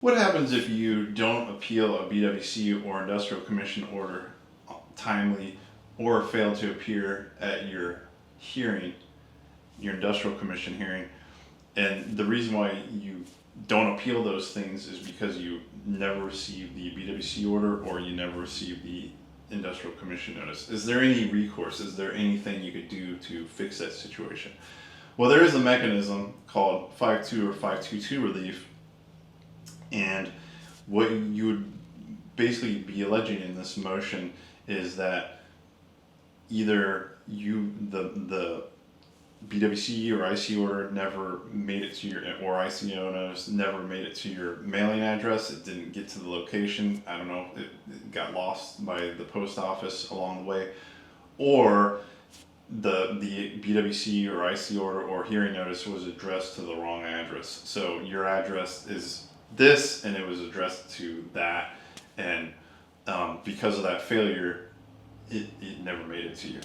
What happens if you don't appeal a BWC or industrial commission order timely or fail to appear at your hearing, your industrial commission hearing? And the reason why you don't appeal those things is because you never received the BWC order or you never received the industrial commission notice. Is there any recourse? Is there anything you could do to fix that situation? Well, there is a mechanism called 5.2 or 5.2.2 relief, and what you would basically be alleging in this motion is that either the BWC or IC order never made it to your, or ICO notice never made it to your mailing address. It didn't get to the location. I don't know. It got lost by the post office along the way, or the BWC or IC order or hearing notice was addressed to the wrong address. So your address is this, and it was addressed to that, and because of that failure, it never made it to you.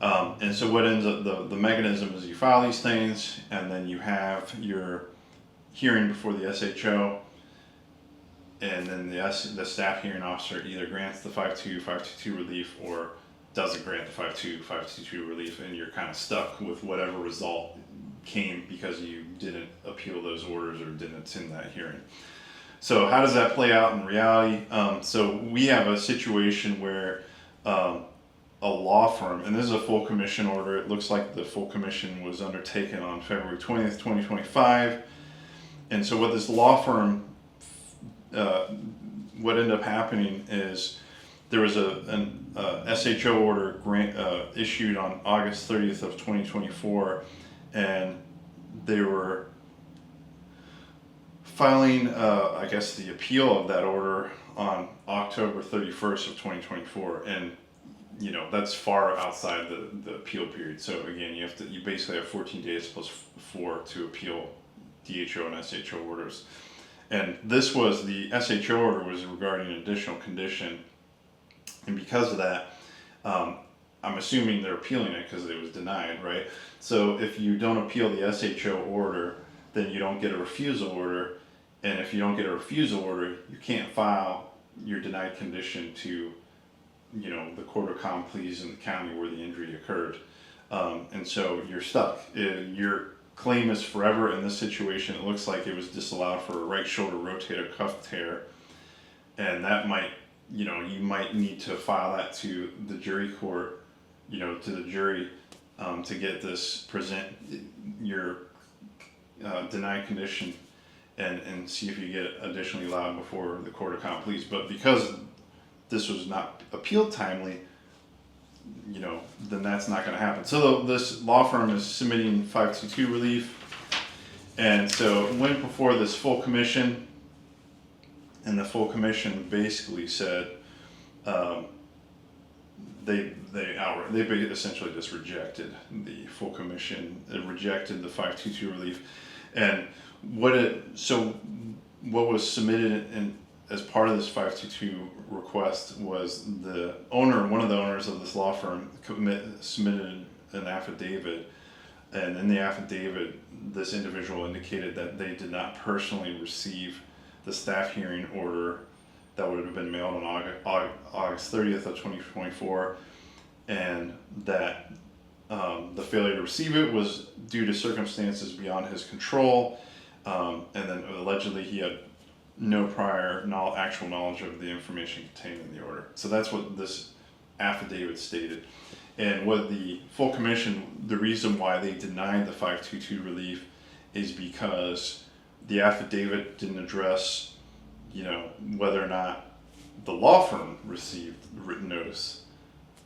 And so what ends up, the mechanism is you file these things, and then you have your hearing before the SHO, and then the staff hearing officer either grants the 5.2, 5.2.2 relief or doesn't grant the 5.2, 5.2.2 relief, and you're kind of stuck with whatever result came because you didn't appeal those orders or didn't attend that hearing. So how does that play out in reality? So we have a situation where a law firm, and this is a full commission order. It looks like the full commission was undertaken on February 20th, 2025. And so what this law firm, what ended up happening is there was an SHO order issued on August 30th of 2024, and they were filing, I guess, the appeal of that order on October 31st of 2024, and you know that's far outside the appeal period. So again, you basically have 14 days plus 4 to appeal DHO and SHO orders, and this was the SHO order was regarding an additional condition, and because of that, I'm assuming they're appealing it because it was denied, right? So if you don't appeal the SHO order, then you don't get a refusal order, and if you don't get a refusal order, you can't file your denied condition to, you know, the court of common pleas in the county where the injury occurred, and so you're stuck. Your claim is forever in this situation. It looks like it was disallowed for a right shoulder rotator cuff tear, and that might, you know, you might need to file that to the jury court, you know, to the jury, to get this, present your denied condition, and see if you get additionally allowed before the court of common pleas. But because this was not appealed timely, you know, then that's not going to happen. So this law firm is submitting 5.2.2 relief, and so it went before this full commission, and the full commission basically said they essentially just rejected the full commission. It rejected the 5.2.2 relief, and what was submitted in as part of this 5.2.2 request was one of the owners of this law firm submitted an affidavit, and in the affidavit, this individual indicated that they did not personally receive the staff hearing order that would have been mailed on August 30th of 2024, and that the failure to receive it was due to circumstances beyond his control, and then allegedly he had no prior actual knowledge of the information contained in the order. So that's what this affidavit stated. And what the full commission, the reason why they denied the 5.2.2 relief is because the affidavit didn't address, you know, whether or not the law firm received written notice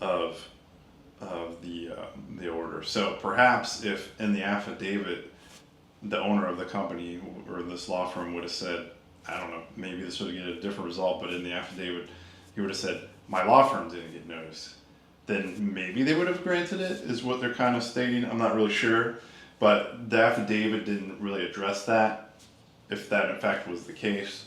of the order. So perhaps if in the affidavit the owner of the company or this law firm would have said, I don't know, maybe this would have get a different result, but in the affidavit he would have said, my law firm didn't get notice, then maybe they would have granted it, is what they're kind of stating. I'm not really sure, but the affidavit didn't really address that, if that in fact was the case,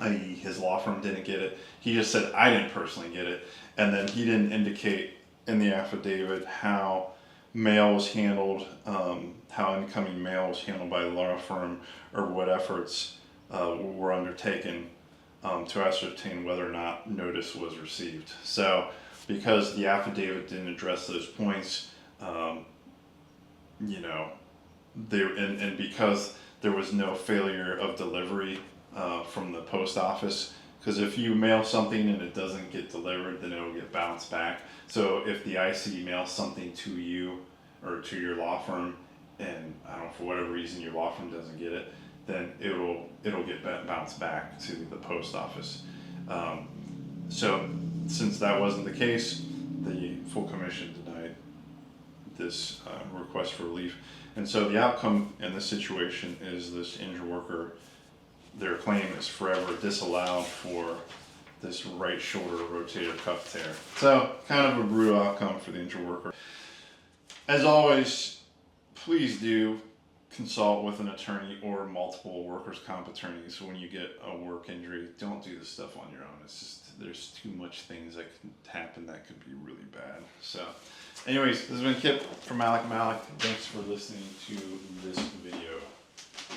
i.e. his law firm didn't get it. He just said, I didn't personally get it, and then he didn't indicate in the affidavit how mail was handled, how incoming mail was handled by the law firm, or what efforts were undertaken to ascertain whether or not notice was received. So because the affidavit didn't address those points, you know, and because there was no failure of delivery from the post office, because if you mail something and it doesn't get delivered, then it'll get bounced back. So if the IC mails something to you or to your law firm, and I don't know, for whatever reason your law firm doesn't get it, then it'll get bounced back to the post office. So since that wasn't the case, the full commission denied this request for relief. And so the outcome in this situation is this injured worker, their claim is forever disallowed for this right shoulder rotator cuff tear. So kind of a brutal outcome for the injured worker. As always, please do consult with an attorney or multiple workers' comp attorneys when you get a work injury. Don't do this stuff on your own. It's just, there's too much things that can happen that could be really bad. So anyways, this has been Kip from Malik. Thanks for listening to this video.